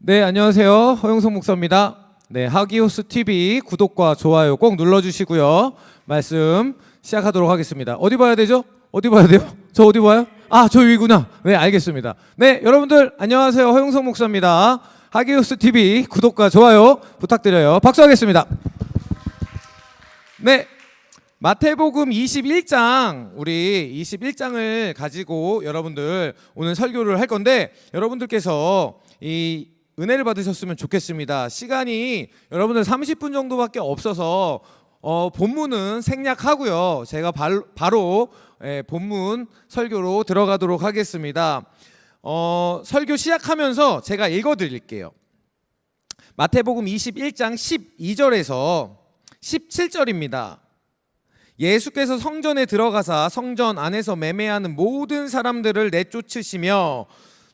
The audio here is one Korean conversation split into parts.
네, 안녕하세요. 허용석 목사입니다. 네, 하기오스 TV 구독과 좋아요 꼭 눌러주시고요. 말씀 시작하도록 하겠습니다. 어디 봐야 되죠? 어디 봐야 돼요? 저 어디 봐요? 아, 저 위구나. 네, 알겠습니다. 네, 여러분들 안녕하세요. 허용석 목사입니다. 하기오스 TV 구독과 좋아요 부탁드려요. 박수하겠습니다. 네, 마태복음 21장, 우리 21장을 가지고 여러분들 오늘 설교를 할 건데, 여러분들께서 이 은혜를 받으셨으면 좋겠습니다. 시간이 여러분들 30분 정도밖에 없어서 본문은 생략하고요. 제가 바로 본문 설교로 들어가도록 하겠습니다. 설교 시작하면서 제가 읽어드릴게요. 마태복음 21장 12절에서 17절입니다. 예수께서 성전에 들어가사 성전 안에서 매매하는 모든 사람들을 내쫓으시며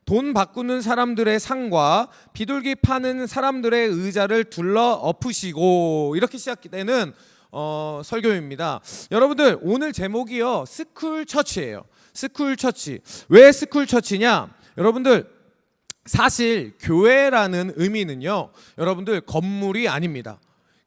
돈 바꾸는 사람들의 상과 비둘기 파는 사람들의 의자를 둘러 엎으시고, 이렇게 시작되는 설교입니다. 여러분들, 오늘 제목이요, 스쿨 처치예요. 스쿨 처치. 왜 스쿨 처치냐? 여러분들, 사실 교회라는 의미는요, 여러분들 건물이 아닙니다.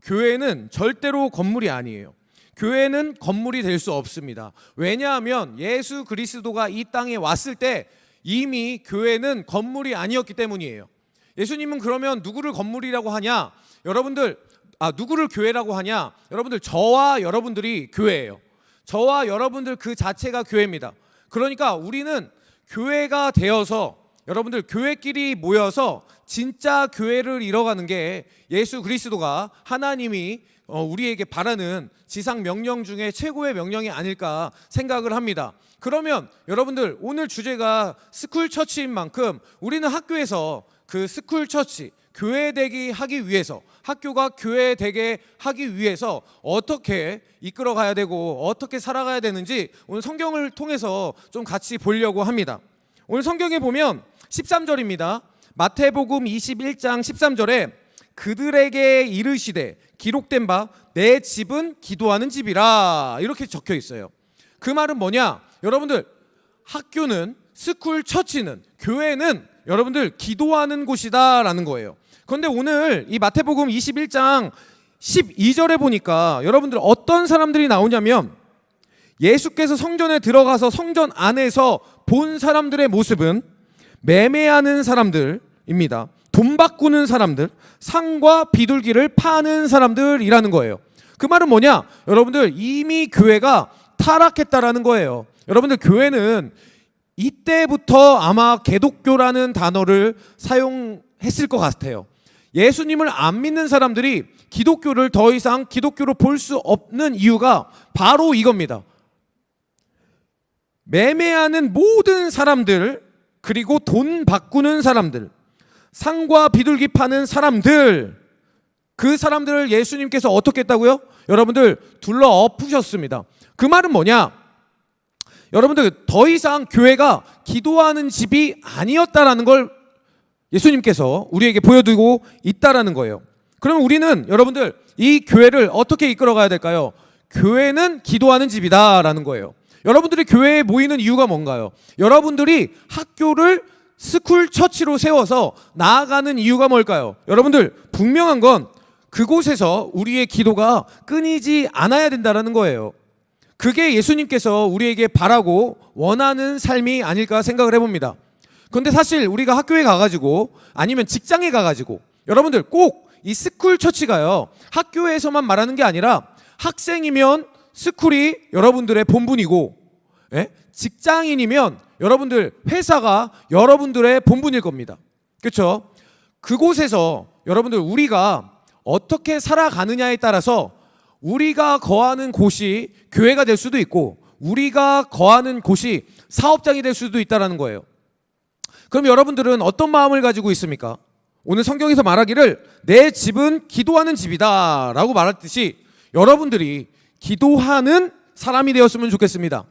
교회는 절대로 건물이 아니에요. 교회는 건물이 될 수 없습니다. 왜냐하면 예수 그리스도가 이 땅에 왔을 때 이미 교회는 건물이 아니었기 때문이에요. 예수님은 그러면 누구를 건물이라고 하냐? 여러분들, 누구를 교회라고 하냐? 여러분들, 저와 여러분들이 교회예요. 저와 여러분들 그 자체가 교회입니다. 그러니까 우리는 교회가 되어서, 여러분들 교회끼리 모여서 진짜 교회를 이뤄가는 게 예수 그리스도가, 하나님이 우리에게 바라는 지상 명령 중에 최고의 명령이 아닐까 생각을 합니다. 그러면 여러분들, 오늘 주제가 스쿨 처치인 만큼 우리는 학교에서 그 스쿨 처치, 교회 되게 하기 위해서, 학교가 교회 되게 하기 위해서 어떻게 이끌어 가야 되고 어떻게 살아가야 되는지 오늘 성경을 통해서 좀 같이 보려고 합니다. 오늘 성경에 보면 13절입니다. 마태복음 21장 13절에 그들에게 이르시되 기록된 바 내 집은 기도하는 집이라, 이렇게 적혀 있어요. 그 말은 뭐냐? 여러분들, 학교는, 스쿨 처치는, 교회는 여러분들 기도하는 곳이다 라는 거예요. 그런데 오늘 이 마태복음 21장 12절에 보니까 여러분들 어떤 사람들이 나오냐면, 예수께서 성전에 들어가서 성전 안에서 본 사람들의 모습은 매매하는 사람들입니다. 돈 바꾸는 사람들, 상과 비둘기를 파는 사람들이라는 거예요. 그 말은 뭐냐? 여러분들, 이미 교회가 타락했다라는 거예요. 여러분들, 교회는 이때부터 아마 개독교라는 단어를 사용했을 것 같아요. 예수님을 안 믿는 사람들이 기독교를 더 이상 기독교로 볼 수 없는 이유가 바로 이겁니다. 매매하는 모든 사람들, 그리고 돈 바꾸는 사람들, 상과 비둘기 파는 사람들, 그 사람들을 예수님께서 어떻게 했다고요? 여러분들, 둘러 엎으셨습니다. 그 말은 뭐냐? 여러분들, 더 이상 교회가 기도하는 집이 아니었다라는 걸 예수님께서 우리에게 보여주고 있다라는 거예요. 그러면 우리는, 여러분들, 이 교회를 어떻게 이끌어가야 될까요? 교회는 기도하는 집이다라는 거예요. 여러분들이 교회에 모이는 이유가 뭔가요? 여러분들이 학교를 스쿨 처치로 세워서 나아가는 이유가 뭘까요? 여러분들, 분명한 건 그곳에서 우리의 기도가 끊이지 않아야 된다는 거예요. 그게 예수님께서 우리에게 바라고 원하는 삶이 아닐까 생각을 해봅니다. 그런데 사실 우리가 학교에 가가지고, 아니면 직장에 가가지고, 여러분들 꼭 이 스쿨 처치가요, 학교에서만 말하는 게 아니라 학생이면 스쿨이 여러분들의 본분이고, 직장인이면 여러분들 회사가 여러분들의 본분일 겁니다. 그렇죠? 그곳에서 여러분들, 우리가 어떻게 살아가느냐에 따라서 우리가 거하는 곳이 교회가 될 수도 있고, 우리가 거하는 곳이 사업장이 될 수도 있다는 거예요. 그럼 여러분들은 어떤 마음을 가지고 있습니까? 오늘 성경에서 말하기를 내 집은 기도하는 집이다 라고 말했듯이 여러분들이 기도하는 사람이 되었으면 좋겠습니다.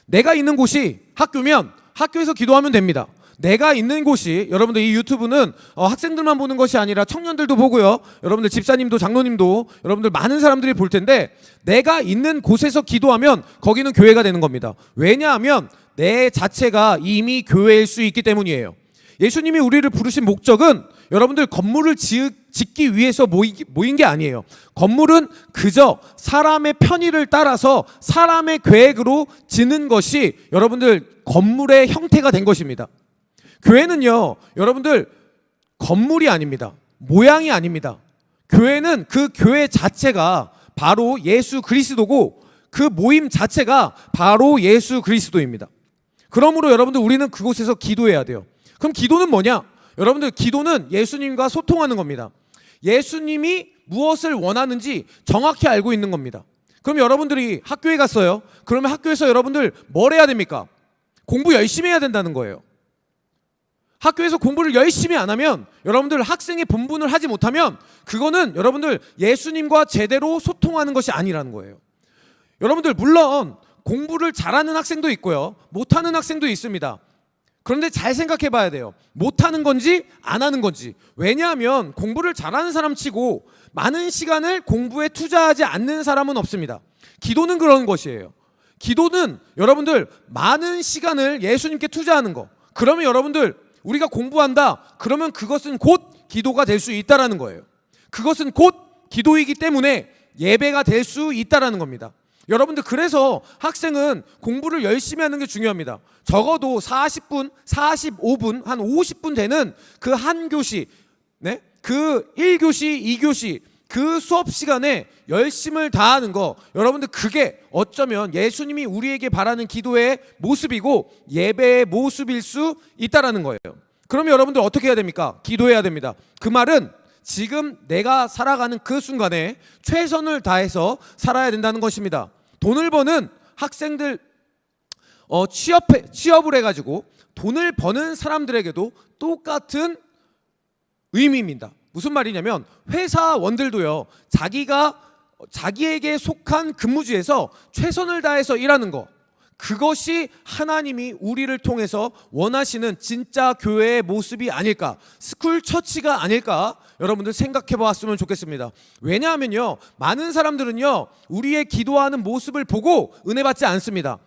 내가 있는 곳이 학교면 학교에서 기도하면 됩니다. 내가 있는 곳이, 여러분들, 이 유튜브는 학생들만 보는 것이 아니라 청년들도 보고요, 여러분들 집사님도 장로님도, 여러분들 많은 사람들이 볼 텐데, 내가 있는 곳에서 기도하면 거기는 교회가 되는 겁니다. 왜냐하면 내 자체가 이미 교회일 수 있기 때문이에요. 예수님이 우리를 부르신 목적은 여러분들 건물을 짓기 위해서 모인 게 아니에요. 건물은 그저 사람의 편의를 따라서 사람의 계획으로 짓는 것이 여러분들 건물의 형태가 된 것입니다. 교회는요, 여러분들 건물이 아닙니다. 모양이 아닙니다. 교회는 그 교회 자체가 바로 예수 그리스도고 그 모임 자체가 바로 예수 그리스도입니다. 그러므로 여러분들 우리는 그곳에서 기도해야 돼요. 그럼 기도는 뭐냐? 여러분들 기도는 예수님과 소통하는 겁니다. 예수님이 무엇을 원하는지 정확히 알고 있는 겁니다. 그럼 여러분들이 학교에 갔어요. 그러면 학교에서 여러분들 뭘 해야 됩니까? 공부 열심히 해야 된다는 거예요. 학교에서 공부를 열심히 안 하면, 여러분들 학생의 본분을 하지 못하면 그거는 여러분들 예수님과 제대로 소통하는 것이 아니라는 거예요. 여러분들 물론 공부를 잘하는 학생도 있고요, 못하는 학생도 있습니다. 그런데 잘 생각해 봐야 돼요. 못하는 건지 안 하는 건지. 왜냐하면 공부를 잘하는 사람 치고 많은 시간을 공부에 투자하지 않는 사람은 없습니다. 기도는 그런 것이에요. 기도는 여러분들 많은 시간을 예수님께 투자하는 거. 그러면 여러분들 우리가 공부한다, 그러면 그것은 곧 기도가 될 수 있다라는 거예요. 그것은 곧 기도이기 때문에 예배가 될 수 있다라는 겁니다. 여러분들 그래서 학생은 공부를 열심히 하는 게 중요합니다. 적어도 40분, 45분, 한 50분 되는 그 한 교시, 네? 그 1교시, 2교시 그 수업 시간에 열심을 다하는 거, 여러분들 그게 어쩌면 예수님이 우리에게 바라는 기도의 모습이고 예배의 모습일 수 있다라는 거예요. 그러면 여러분들 어떻게 해야 됩니까? 기도해야 됩니다. 그 말은 지금 내가 살아가는 그 순간에 최선을 다해서 살아야 된다는 것입니다. 돈을 버는 학생들, 취업을 해가지고 돈을 버는 사람들에게도 똑같은 의미입니다. 무슨 말이냐면 회사원들도요, 자기에게 속한 근무지에서 최선을 다해서 일하는 거, 그것이 하나님이 우리를 통해서 원하시는 진짜 교회의 모습이 아닐까, 스쿨 처치가 아닐까 여러분들 생각해 보았으면 좋겠습니다. 왜냐하면요, 많은 사람들은요 우리의 기도하는 모습을 보고 은혜 받지 않습니다.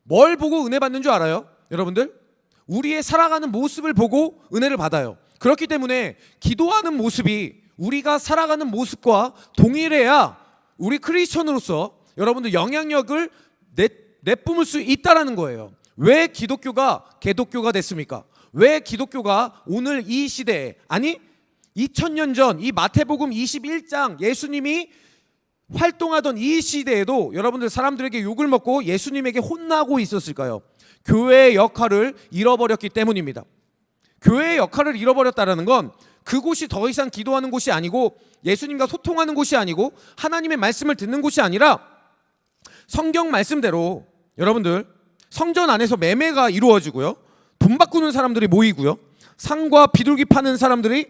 뭘 보고 은혜 받는 줄 알아요? 여러분들 우리의 살아가는 모습을 보고 은혜를 받아요. 그렇기 때문에 기도하는 모습이 우리가 살아가는 모습과 동일해야 우리 크리스천으로서 여러분들 영향력을 내뿜을 수 있다라는 거예요. 왜 기독교가 개독교가 됐습니까? 왜 기독교가 오늘 이 시대에, 아니 2000년 전 이 마태복음 21장 예수님이 활동하던 이 시대에도 여러분들 사람들에게 욕을 먹고 예수님에게 혼나고 있었을까요? 교회의 역할을 잃어버렸기 때문입니다. 교회의 역할을 잃어버렸다는 건 그곳이 더 이상 기도하는 곳이 아니고 예수님과 소통하는 곳이 아니고 하나님의 말씀을 듣는 곳이 아니라 성경 말씀대로 여러분들 성전 안에서 매매가 이루어지고요, 돈 바꾸는 사람들이 모이고요, 상과 비둘기 파는 사람들이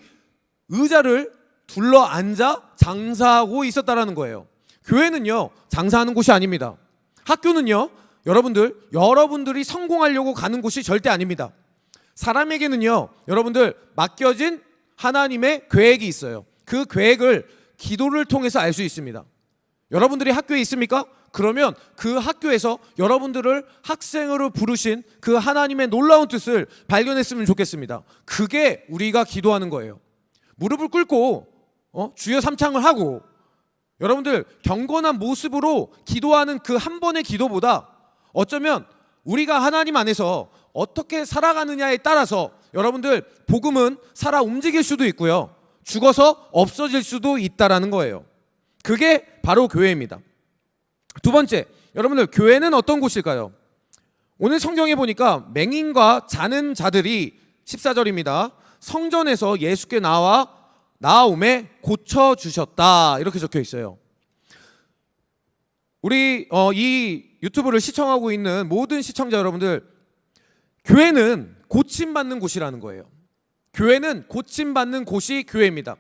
의자를 둘러 앉아 장사하고 있었다라는 거예요. 교회는요 장사하는 곳이 아닙니다. 학교는요 여러분들이 성공하려고 가는 곳이 절대 아닙니다. 사람에게는요 여러분들 맡겨진 하나님의 계획이 있어요. 그 계획을 기도를 통해서 알 수 있습니다. 여러분들이 학교에 있습니까? 그러면 그 학교에서 여러분들을 학생으로 부르신 그 하나님의 놀라운 뜻을 발견했으면 좋겠습니다. 그게 우리가 기도하는 거예요. 무릎을 꿇고 주여 삼창을 하고 여러분들 경건한 모습으로 기도하는 그 한 번의 기도보다 어쩌면 우리가 하나님 안에서 어떻게 살아가느냐에 따라서 여러분들 복음은 살아 움직일 수도 있고요, 죽어서 없어질 수도 있다라는 거예요. 그게 바로 교회입니다. 두 번째, 여러분들 교회는 어떤 곳일까요? 오늘 성경에 보니까 맹인과 자는 자들이 14절입니다. 성전에서 예수께 나아오매 고쳐주셨다, 이렇게 적혀 있어요. 우리 이 유튜브를 시청하고 있는 모든 시청자 여러분들, 교회는 고침받는 곳이라는 거예요. 교회는 고침받는 곳이 교회입니다.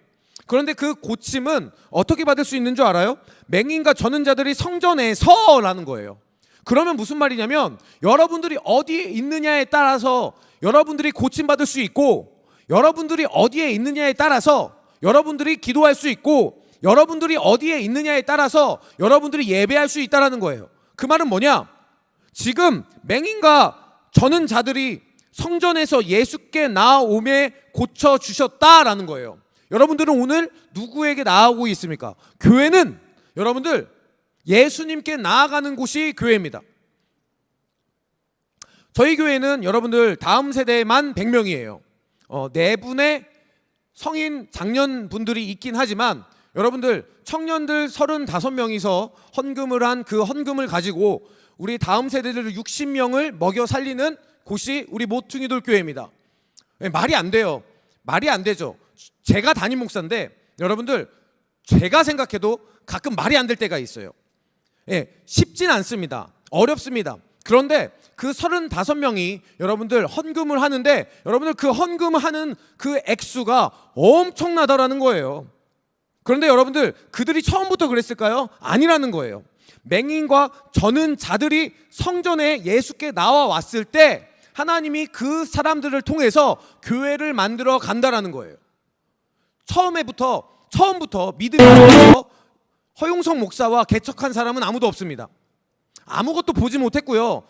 그런데 그 고침은 어떻게 받을 수 있는 줄 알아요? 맹인과 저는 자들이 성전에서라는 거예요. 그러면 무슨 말이냐면 여러분들이 어디에 있느냐에 따라서 여러분들이 고침받을 수 있고, 여러분들이 어디에 있느냐에 따라서 여러분들이 기도할 수 있고, 여러분들이 어디에 있느냐에 따라서 여러분들이 예배할 수 있다는 거예요. 그 말은 뭐냐? 지금 맹인과 저는 자들이 성전에서 예수께 나아오매 고쳐주셨다라는 거예요. 여러분들은 오늘 누구에게 나아오고 있습니까? 교회는 여러분들 예수님께 나아가는 곳이 교회입니다. 저희 교회는 여러분들 다음 세대만 100명이에요. 네 분의 성인 장년분들이 있긴 하지만 여러분들 청년들 35명이서 헌금을 한 그 헌금을 가지고 우리 다음 세대들 60명을 먹여 살리는 곳이 우리 모퉁이돌 교회입니다. 말이 안 돼요. 말이 안 되죠. 제가 담임 목사인데 여러분들 제가 생각해도 가끔 말이 안 될 때가 있어요. 쉽진 않습니다. 어렵습니다. 그런데 그 35명이 여러분들 헌금을 하는데 여러분들 그 헌금하는 그 액수가 엄청나다라는 거예요. 그런데 여러분들 그들이 처음부터 그랬을까요? 아니라는 거예요. 맹인과 저는 자들이 성전에 예수께 나와 왔을 때 하나님이 그 사람들을 통해서 교회를 만들어 간다라는 거예요. 처음부터 믿음이 허용성 목사와 개척한 사람은 아무도 없습니다. 아무것도 보지 못했고요.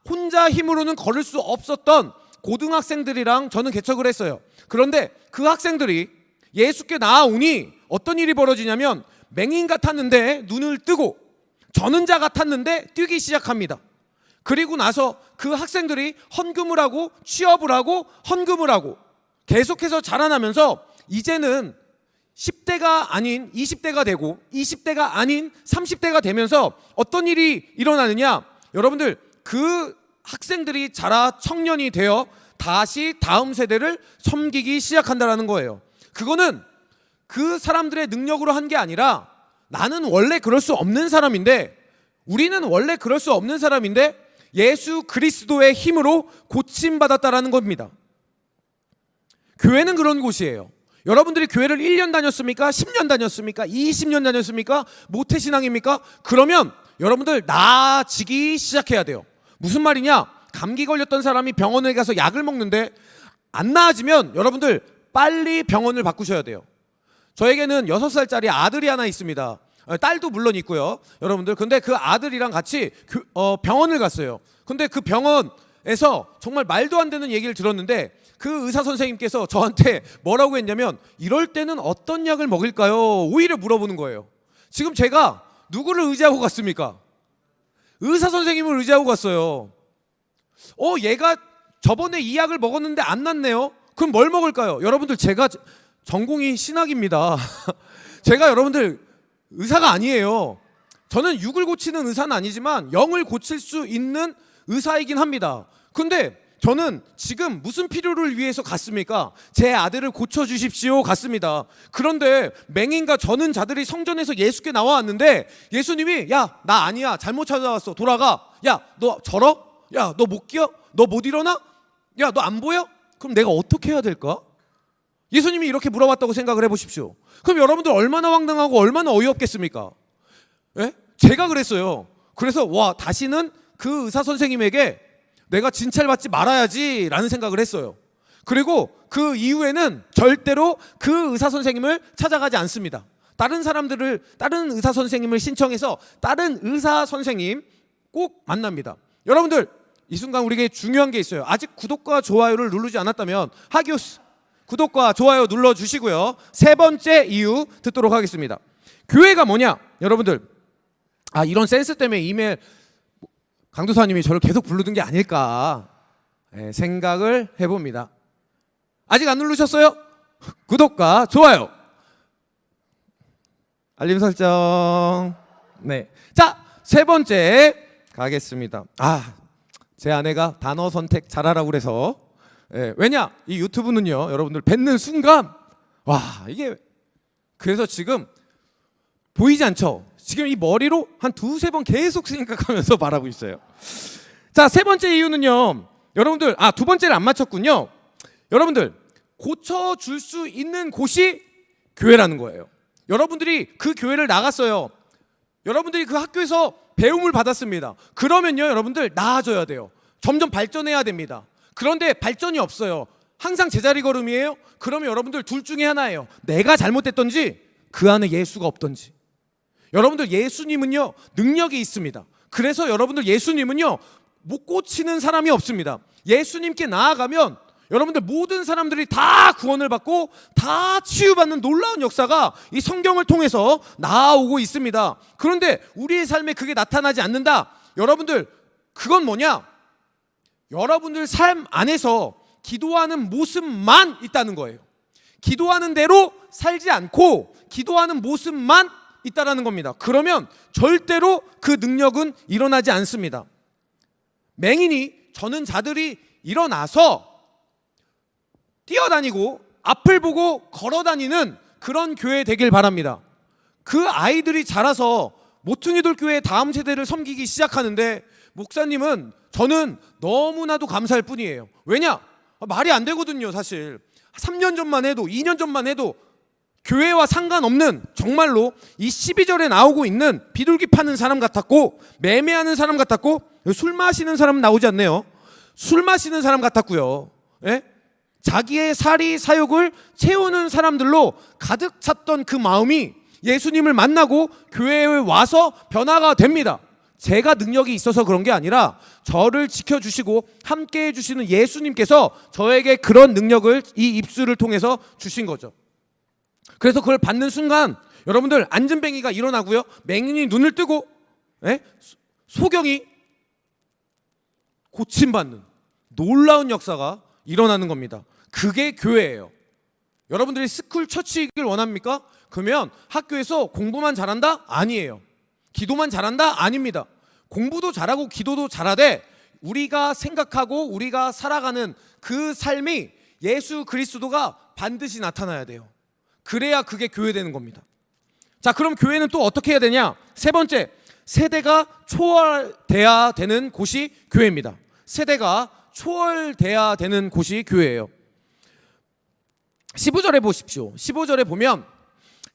혼자 힘으로는 걸을 수 없었던 고등학생들이랑 저는 개척을 했어요. 그런데 그 학생들이 예수께 나아오니 어떤 일이 벌어지냐면 맹인 같았는데 눈을 뜨고 저는 자 같았는데 뛰기 시작합니다. 그리고 나서 그 학생들이 헌금을 하고 취업을 하고 헌금을 하고 계속해서 자라나면서 이제는 10대가 아닌 20대가 되고 20대가 아닌 30대가 되면서 어떤 일이 일어나느냐, 여러분들 그 학생들이 자라 청년이 되어 다시 다음 세대를 섬기기 시작한다는 거예요. 그거는 그 사람들의 능력으로 한 게 아니라 나는 원래 그럴 수 없는 사람인데, 우리는 원래 그럴 수 없는 사람인데 예수 그리스도의 힘으로 고침받았다라는 겁니다. 교회는 그런 곳이에요. 여러분들이 교회를 1년 다녔습니까? 10년 다녔습니까? 20년 다녔습니까? 모태신앙입니까? 그러면 여러분들 나아지기 시작해야 돼요. 무슨 말이냐? 감기 걸렸던 사람이 병원에 가서 약을 먹는데 안 나아지면 여러분들 빨리 병원을 바꾸셔야 돼요. 저에게는 6살짜리 아들이 하나 있습니다. 딸도 물론 있고요. 여러분들, 근데 그 아들이랑 같이 병원을 갔어요. 근데 그 병원에서 정말 말도 안 되는 얘기를 들었는데 그 의사 선생님께서 저한테 뭐라고 했냐면 이럴 때는 어떤 약을 먹일까요? 오히려 물어보는 거예요. 지금 제가 누구를 의지하고 갔습니까? 의사 선생님을 의지하고 갔어요. 얘가 저번에 이 약을 먹었는데 안 낫네요. 그럼 뭘 먹을까요? 여러분들, 제가 전공이 신학입니다. 제가 여러분들 의사가 아니에요. 저는 육을 고치는 의사는 아니지만 영을 고칠 수 있는 의사이긴 합니다. 근데 저는 지금 무슨 필요를 위해서 갔습니까? 제 아들을 고쳐주십시오 갔습니다. 그런데 맹인과 저는 자들이 성전에서 예수께 나와왔는데 예수님이 야, 나 아니야, 잘못 찾아왔어, 돌아가. 야, 너 절어? 야, 너 못 끼어? 너 못 일어나? 야, 너 안 보여? 그럼 내가 어떻게 해야 될까? 예수님이 이렇게 물어봤다고 생각을 해보십시오. 그럼 여러분들 얼마나 황당하고 얼마나 어이없겠습니까? 예? 제가 그랬어요. 그래서 다시는 그 의사 선생님에게 내가 진찰받지 말아야지 라는 생각을 했어요. 그리고 그 이후에는 절대로 그 의사 선생님을 찾아가지 않습니다. 다른 의사 선생님을 신청해서 다른 의사 선생님 꼭 만납니다. 여러분들, 이 순간 우리에게 중요한 게 있어요. 아직 구독과 좋아요를 누르지 않았다면 하기오스 구독과 좋아요 눌러주시고요. 세 번째 이유 듣도록 하겠습니다. 교회가 뭐냐? 여러분들, 이런 센스 때문에 이메일 강도사님이 저를 계속 부르던 게 아닐까 생각을 해봅니다. 아직 안 누르셨어요? 구독과 좋아요, 알림 설정. 네, 자, 세 번째 가겠습니다. 제 아내가 단어 선택 잘하라고 그래서 왜냐? 이 유튜브는요, 여러분들 뱉는 순간 이게 그래서 지금 보이지 않죠? 지금 이 머리로 한 두세 번 계속 생각하면서 말하고 있어요. 자, 세 번째 이유는요, 여러분들, 두 번째를 안 맞췄군요. 여러분들, 고쳐줄 수 있는 곳이 교회라는 거예요. 여러분들이 그 교회를 나갔어요. 여러분들이 그 학교에서 배움을 받았습니다. 그러면요, 여러분들 나아져야 돼요. 점점 발전해야 됩니다. 그런데 발전이 없어요. 항상 제자리 걸음이에요. 그러면 여러분들 둘 중에 하나예요. 내가 잘못됐던지 그 안에 예수가 없던지. 여러분들, 예수님은요 능력이 있습니다. 그래서 여러분들, 예수님은요 못 고치는 사람이 없습니다. 예수님께 나아가면 여러분들 모든 사람들이 다 구원을 받고 다 치유받는 놀라운 역사가 이 성경을 통해서 나오고 있습니다. 그런데 우리의 삶에 그게 나타나지 않는다. 여러분들 그건 뭐냐? 여러분들 삶 안에서 기도하는 모습만 있다는 거예요. 기도하는 대로 살지 않고 기도하는 모습만 있다라는 겁니다. 그러면 절대로 그 능력은 일어나지 않습니다. 맹인이 저는 자들이 일어나서 뛰어다니고 앞을 보고 걸어다니는 그런 교회 되길 바랍니다. 그 아이들이 자라서 모퉁이돌 교회 다음 세대를 섬기기 시작하는데 목사님은 저는 너무나도 감사할 뿐이에요. 왜냐? 말이 안 되거든요. 사실 3년 전만 해도 2년 전만 해도 교회와 상관없는 정말로 이 12절에 나오고 있는 비둘기 파는 사람 같았고 매매하는 사람 같았고 술 마시는 사람 나오지 않네요. 술 마시는 사람 같았고요. 예? 자기의 사리 사욕을 채우는 사람들로 가득 찼던 그 마음이 예수님을 만나고 교회에 와서 변화가 됩니다. 제가 능력이 있어서 그런 게 아니라 저를 지켜주시고 함께 해주시는 예수님께서 저에게 그런 능력을 이 입술을 통해서 주신 거죠. 그래서 그걸 받는 순간 여러분들 안전뱅이가 일어나고요. 맹인이 눈을 뜨고 소경이 고침받는 놀라운 역사가 일어나는 겁니다. 그게 교회예요. 여러분들이 스쿨 처치이길 원합니까? 그러면 학교에서 공부만 잘한다? 아니에요. 기도만 잘한다? 아닙니다. 공부도 잘하고 기도도 잘하되 우리가 생각하고 우리가 살아가는 그 삶이 예수 그리스도가 반드시 나타나야 돼요. 그래야 그게 교회 되는 겁니다. 자, 그럼 교회는 또 어떻게 해야 되냐? 세 번째, 세대가 초월돼야 되는 곳이 교회입니다. 세대가 초월돼야 되는 곳이 교회예요. 15절에 보십시오. 15절에 보면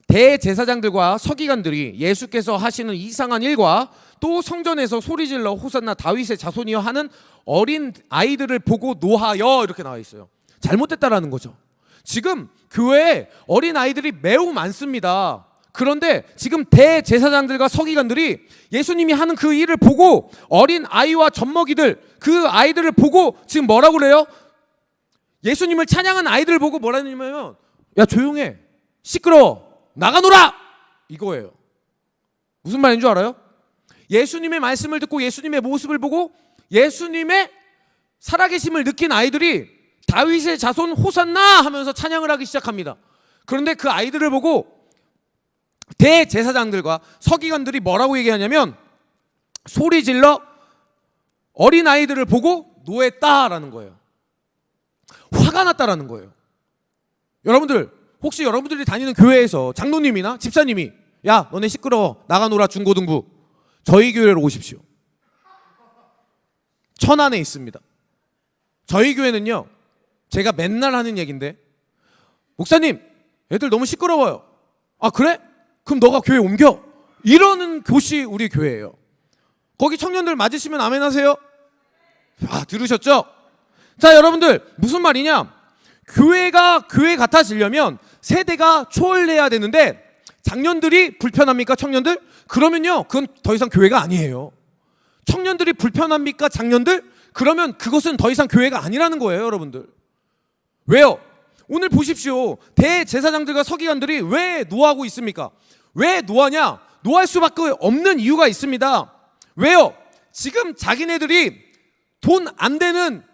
대제사장들과 서기관들이 예수께서 하시는 이상한 일과 또 성전에서 소리질러 호산나 다윗의 자손이여 하는 어린 아이들을 보고 노하여 이렇게 나와 있어요. 잘못됐다라는 거죠. 지금 교회에 어린 아이들이 매우 많습니다. 그런데 지금 대제사장들과 서기관들이 예수님이 하는 그 일을 보고 어린 아이와 젖먹이들 그 아이들을 보고 지금 뭐라고 그래요? 예수님을 찬양한 아이들을 보고 뭐라는 얘기냐면 야 조용해 시끄러워 나가노라 이거예요. 무슨 말인 줄 알아요? 예수님의 말씀을 듣고 예수님의 모습을 보고 예수님의 살아계심을 느낀 아이들이 다윗의 자손 호산나 하면서 찬양을 하기 시작합니다. 그런데 그 아이들을 보고 대제사장들과 서기관들이 뭐라고 얘기하냐면 소리 질러 어린 아이들을 보고 노했다라는 거예요. 화가 났다라는 거예요. 여러분들 혹시 여러분들이 다니는 교회에서 장로님이나 집사님이 야 너네 시끄러워 나가노라 중고등부 저희 교회로 오십시오. 천안에 있습니다. 저희 교회는요 제가 맨날 하는 얘기인데 목사님 애들 너무 시끄러워요. 아 그래? 그럼 너가 교회 옮겨 이러는 곳이 우리 교회예요. 거기 청년들 맞으시면 아멘 하세요. 아 들으셨죠? 자 여러분들 무슨 말이냐, 교회가 교회 같아지려면 세대가 초월해야 되는데 장년들이 불편합니까 청년들? 그러면요 그건 더 이상 교회가 아니에요. 청년들이 불편합니까 장년들? 그러면 그것은 더 이상 교회가 아니라는 거예요. 여러분들 왜요? 오늘 보십시오. 대제사장들과 서기관들이 왜 노하고 있습니까? 왜 노하냐? 노할 수밖에 없는 이유가 있습니다. 왜요? 지금 자기네들이 돈 안 되는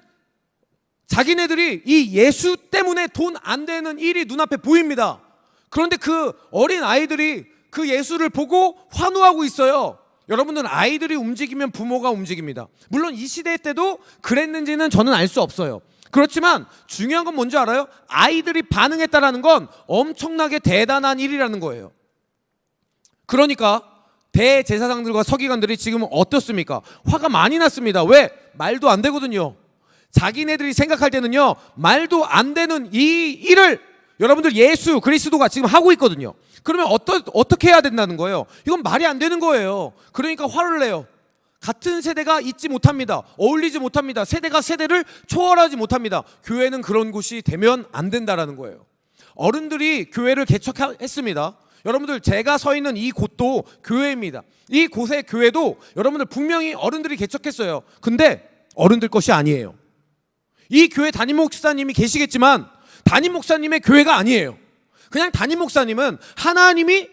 자기네들이 이 예수 때문에 돈 안 되는 일이 눈앞에 보입니다. 그런데 그 어린 아이들이 그 예수를 보고 환호하고 있어요. 여러분들 아이들이 움직이면 부모가 움직입니다. 물론 이 시대 때도 그랬는지는 저는 알 수 없어요. 그렇지만 중요한 건 뭔지 알아요? 아이들이 반응했다라는 건 엄청나게 대단한 일이라는 거예요. 그러니까 대제사장들과 서기관들이 지금 어떻습니까? 화가 많이 났습니다. 왜? 말도 안 되거든요. 자기네들이 생각할 때는요 말도 안 되는 이 일을 여러분들 예수 그리스도가 지금 하고 있거든요. 그러면 어떻게 해야 된다는 거예요? 이건 말이 안 되는 거예요. 그러니까 화를 내요. 같은 세대가 있지 못합니다. 어울리지 못합니다. 세대가 세대를 초월하지 못합니다. 교회는 그런 곳이 되면 안 된다라는 거예요. 어른들이 교회를 개척했습니다. 여러분들 제가 서 있는 이 곳도 교회입니다. 이 곳의 교회도 여러분들 분명히 어른들이 개척했어요. 근데 어른들 것이 아니에요. 이 교회 담임 목사님이 계시겠지만 담임 목사님의 교회가 아니에요. 그냥 담임 목사님은 하나님이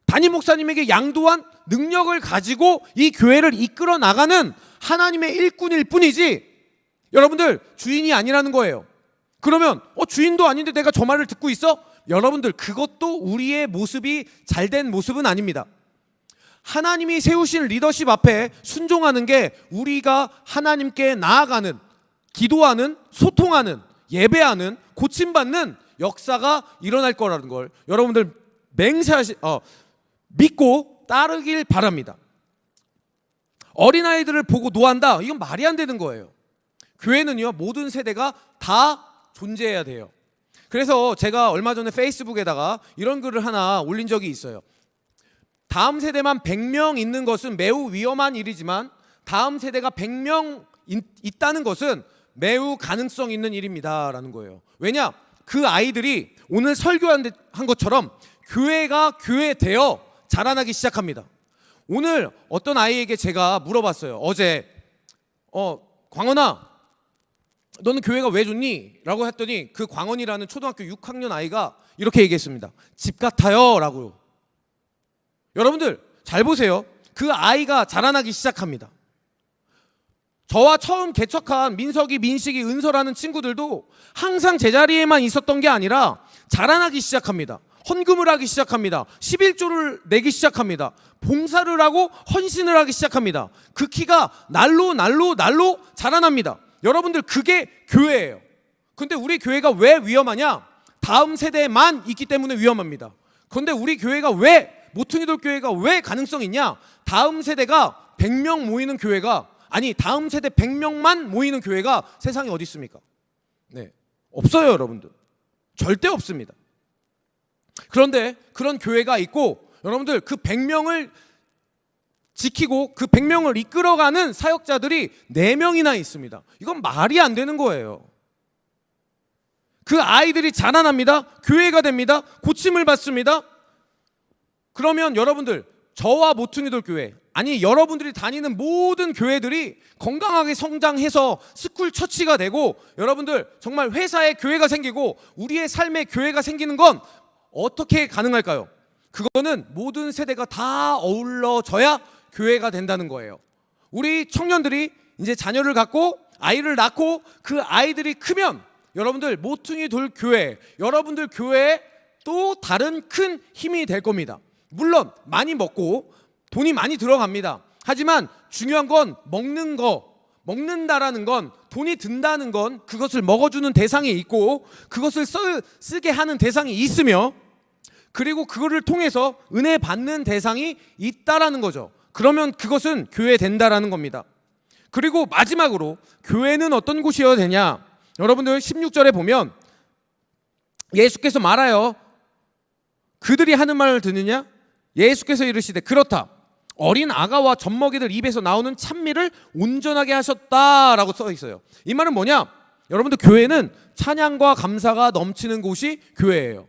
담임 목사님에게 양도한 능력을 가지고 이 교회를 이끌어 나가는 하나님의 일꾼일 뿐이지 여러분들 주인이 아니라는 거예요. 그러면 주인도 아닌데 내가 저 말을 듣고 있어? 여러분들 그것도 우리의 모습이 잘된 모습은 아닙니다. 하나님이 세우신 리더십 앞에 순종하는 게 우리가 하나님께 나아가는, 기도하는, 소통하는, 예배하는, 고침받는 역사가 일어날 거라는 걸 여러분들 믿고 따르길 바랍니다. 어린아이들을 보고 노한다, 이건 말이 안 되는 거예요. 교회는요 모든 세대가 다 존재해야 돼요. 그래서 제가 얼마 전에 페이스북에다가 이런 글을 하나 올린 적이 있어요. 다음 세대만 100명 있는 것은 매우 위험한 일이지만 다음 세대가 100명 있다는 것은 매우 가능성 있는 일입니다 라는 거예요. 왜냐? 그 아이들이 오늘 설교한 것처럼 교회가 교회되어 자라나기 시작합니다. 오늘 어떤 아이에게 제가 물어봤어요. 어제 광원아 너는 교회가 왜 좋니? 라고 했더니 그 광원이라는 초등학교 6학년 아이가 이렇게 얘기했습니다. 집 같아요 라고. 여러분들 잘 보세요. 그 아이가 자라나기 시작합니다. 저와 처음 개척한 민석이, 민식이, 은서라는 친구들도 항상 제자리에만 있었던 게 아니라 자라나기 시작합니다. 헌금을 하기 시작합니다. 11조를 내기 시작합니다. 봉사를 하고 헌신을 하기 시작합니다. 그 키가 날로 자라납니다. 여러분들 그게 교회예요. 근데 우리 교회가 왜 위험하냐? 다음 세대만 있기 때문에 위험합니다. 그런데 우리 교회가 모퉁이돌 교회가 왜 가능성 있냐? 다음 세대가 100명 모이는 교회가 다음 세대 100명만 모이는 교회가 세상에 어디 있습니까? 네, 없어요 여러분들. 절대 없습니다. 그런데 그런 교회가 있고 여러분들 그 100명을 지키고 그 100명을 이끌어가는 사역자들이 4명이나 있습니다. 이건 말이 안 되는 거예요. 그 아이들이 자라납니다. 교회가 됩니다. 고침을 받습니다. 그러면 여러분들 저와 모퉁이돌 교회 여러분들이 다니는 모든 교회들이 건강하게 성장해서 스쿨 처치가 되고 여러분들 정말 회사에 교회가 생기고 우리의 삶에 교회가 생기는 건 어떻게 가능할까요? 그거는 모든 세대가 다 어우러져야 교회가 된다는 거예요. 우리 청년들이 이제 자녀를 갖고 아이를 낳고 그 아이들이 크면 여러분들 모퉁이돌 교회, 여러분들 교회에 또 다른 큰 힘이 될 겁니다. 물론 많이 먹고 돈이 많이 들어갑니다. 하지만 중요한 건 먹는다라는 건, 돈이 든다는 건 그것을 먹어주는 대상이 있고 그것을 쓰게 하는 대상이 있으며 그리고 그거를 통해서 은혜 받는 대상이 있다라는 거죠. 그러면 그것은 교회 된다라는 겁니다. 그리고 마지막으로 교회는 어떤 곳이어야 되냐? 여러분들 16절에 보면 예수께서 말하여 그들이 하는 말을 듣느냐? 예수께서 이르시되 그렇다. 어린 아가와 젖먹이들 입에서 나오는 찬미를 온전하게 하셨다라고 써 있어요. 이 말은 뭐냐? 여러분들 교회는 찬양과 감사가 넘치는 곳이 교회예요.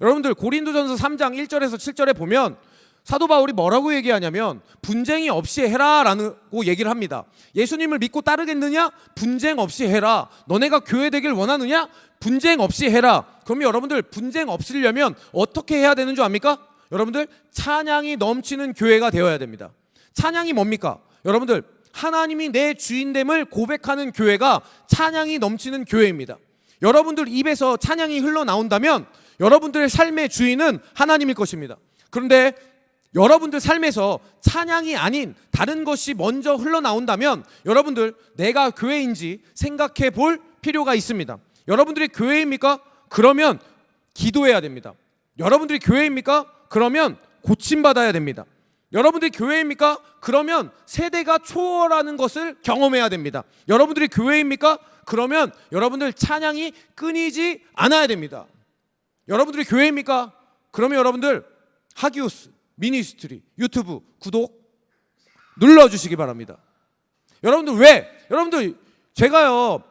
여러분들 고린도전서 3장 1절에서 7절에 보면 사도 바울이 뭐라고 얘기하냐면 분쟁이 없이 해라라고 얘기를 합니다. 예수님을 믿고 따르겠느냐? 분쟁 없이 해라. 너네가 교회 되길 원하느냐? 분쟁 없이 해라. 그러면 여러분들 분쟁 없으려면 어떻게 해야 되는 줄 압니까? 여러분들 찬양이 넘치는 교회가 되어야 됩니다. 찬양이 뭡니까? 여러분들 하나님이 내 주인됨을 고백하는 교회가 찬양이 넘치는 교회입니다. 여러분들 입에서 찬양이 흘러나온다면 여러분들의 삶의 주인은 하나님일 것입니다. 그런데 여러분들 삶에서 찬양이 아닌 다른 것이 먼저 흘러나온다면 여러분들 내가 교회인지 생각해 볼 필요가 있습니다. 여러분들이 교회입니까? 그러면 기도해야 됩니다. 여러분들이 교회입니까? 그러면 고침받아야 됩니다. 여러분들이 교회입니까? 그러면 세대가 초월하는 것을 경험해야 됩니다. 여러분들이 교회입니까? 그러면 여러분들 찬양이 끊이지 않아야 됩니다. 여러분들이 교회입니까? 그러면 여러분들 하기오스 미니스트리 유튜브 구독 눌러주시기 바랍니다. 여러분들 여러분들 제가요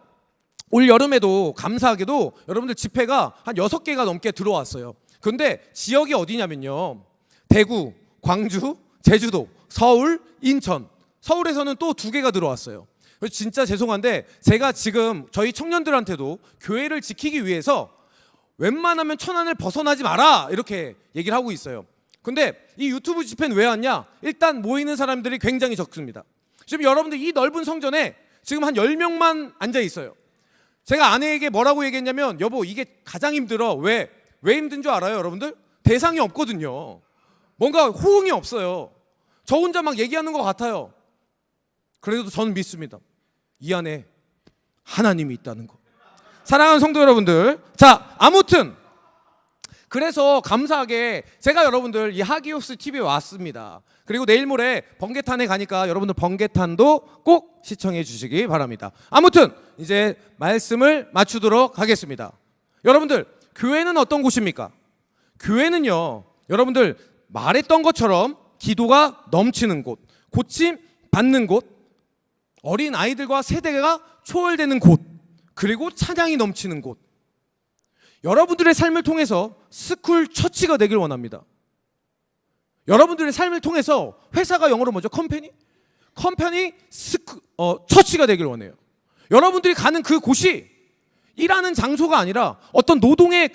올 여름에도 감사하게도 여러분들 집회가 한 6개가 넘게 들어왔어요. 근데 지역이 어디냐면요 대구, 광주, 제주도, 서울, 인천. 서울에서는 또 2개가 들어왔어요. 진짜 죄송한데 제가 지금 저희 청년들한테도 교회를 지키기 위해서 웬만하면 천안을 벗어나지 마라 이렇게 얘기를 하고 있어요. 근데 이 유튜브 집회는 왜 왔냐? 일단 모이는 사람들이 굉장히 적습니다. 지금 여러분들 이 넓은 성전에 지금 한 10명만 앉아 있어요. 제가 아내에게 뭐라고 얘기했냐면, 여보 이게 가장 힘들어. 왜 힘든 줄 알아요 여러분들? 대상이 없거든요. 뭔가 호응이 없어요. 저 혼자 막 얘기하는 것 같아요. 그래도 저는 믿습니다. 이 안에 하나님이 있다는 거. 사랑하는 성도 여러분들, 자 아무튼 그래서 감사하게 제가 여러분들 이 하기오스 TV에 왔습니다. 그리고 내일 모레 번개탄에 가니까 여러분들 번개탄도 꼭 시청해 주시기 바랍니다. 아무튼 이제 말씀을 맞추도록 하겠습니다. 여러분들, 교회는 어떤 곳입니까? 교회는요, 여러분들 말했던 것처럼 기도가 넘치는 곳, 고침 받는 곳, 어린 아이들과 세대가 초월되는 곳, 그리고 찬양이 넘치는 곳. 여러분들의 삶을 통해서 스쿨 처치가 되길 원합니다. 여러분들의 삶을 통해서, 회사가 영어로 뭐죠? 컴퍼니 처치가 되길 원해요. 여러분들이 가는 그 곳이 일하는 장소가 아니라 어떤 노동의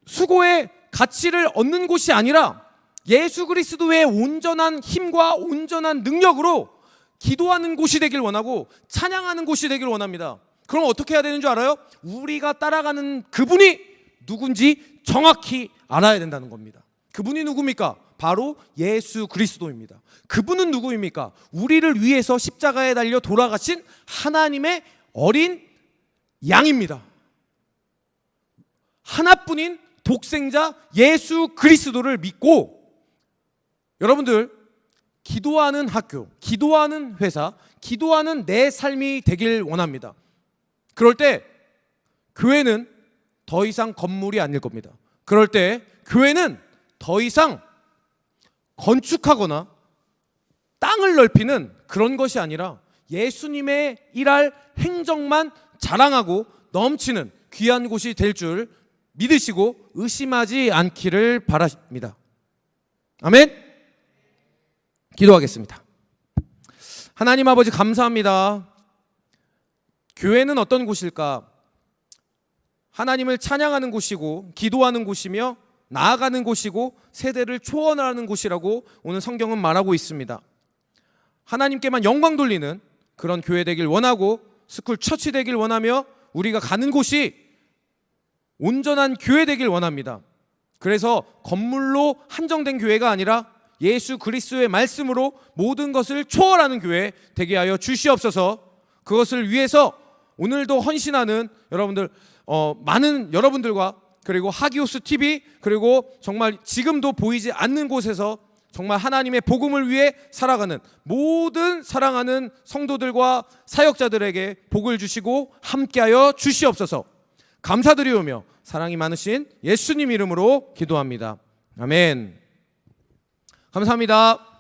수고의 가치를 얻는 곳이 아니라 예수 그리스도의 온전한 힘과 온전한 능력으로 기도하는 곳이 되길 원하고 찬양하는 곳이 되길 원합니다. 그럼 어떻게 해야 되는 줄 알아요? 우리가 따라가는 그분이 누군지 정확히 알아야 된다는 겁니다. 그분이 누굽니까? 바로 예수 그리스도입니다. 그분은 누구입니까? 우리를 위해서 십자가에 달려 돌아가신 하나님의 어린 양입니다. 하나뿐인 독생자 예수 그리스도를 믿고, 여러분들 기도하는 학교, 기도하는 회사, 기도하는 내 삶이 되길 원합니다. 그럴 때 교회는 더 이상 건물이 아닐 겁니다. 그럴 때 교회는 더 이상 건축하거나 땅을 넓히는 그런 것이 아니라 예수님의 일할 행정만 자랑하고 넘치는 귀한 곳이 될 줄 믿으시고 의심하지 않기를 바랍니다. 아멘. 기도하겠습니다. 하나님 아버지, 감사합니다. 교회는 어떤 곳일까? 하나님을 찬양하는 곳이고 기도하는 곳이며 나아가는 곳이고 세대를 초월하는 곳이라고 오늘 성경은 말하고 있습니다. 하나님께만 영광 돌리는 그런 교회 되길 원하고 스쿨 처치 되길 원하며 우리가 가는 곳이 온전한 교회 되길 원합니다. 그래서 건물로 한정된 교회가 아니라 예수 그리스도의 말씀으로 모든 것을 초월하는 교회 되게 하여 주시옵소서. 그것을 위해서 오늘도 헌신하는 여러분들, 많은 여러분들과, 그리고 하기오스 TV, 그리고 정말 지금도 보이지 않는 곳에서 정말 하나님의 복음을 위해 살아가는 모든 사랑하는 성도들과 사역자들에게 복을 주시고 함께하여 주시옵소서. 감사드리오며 사랑이 많으신 예수님 이름으로 기도합니다. 아멘. 감사합니다.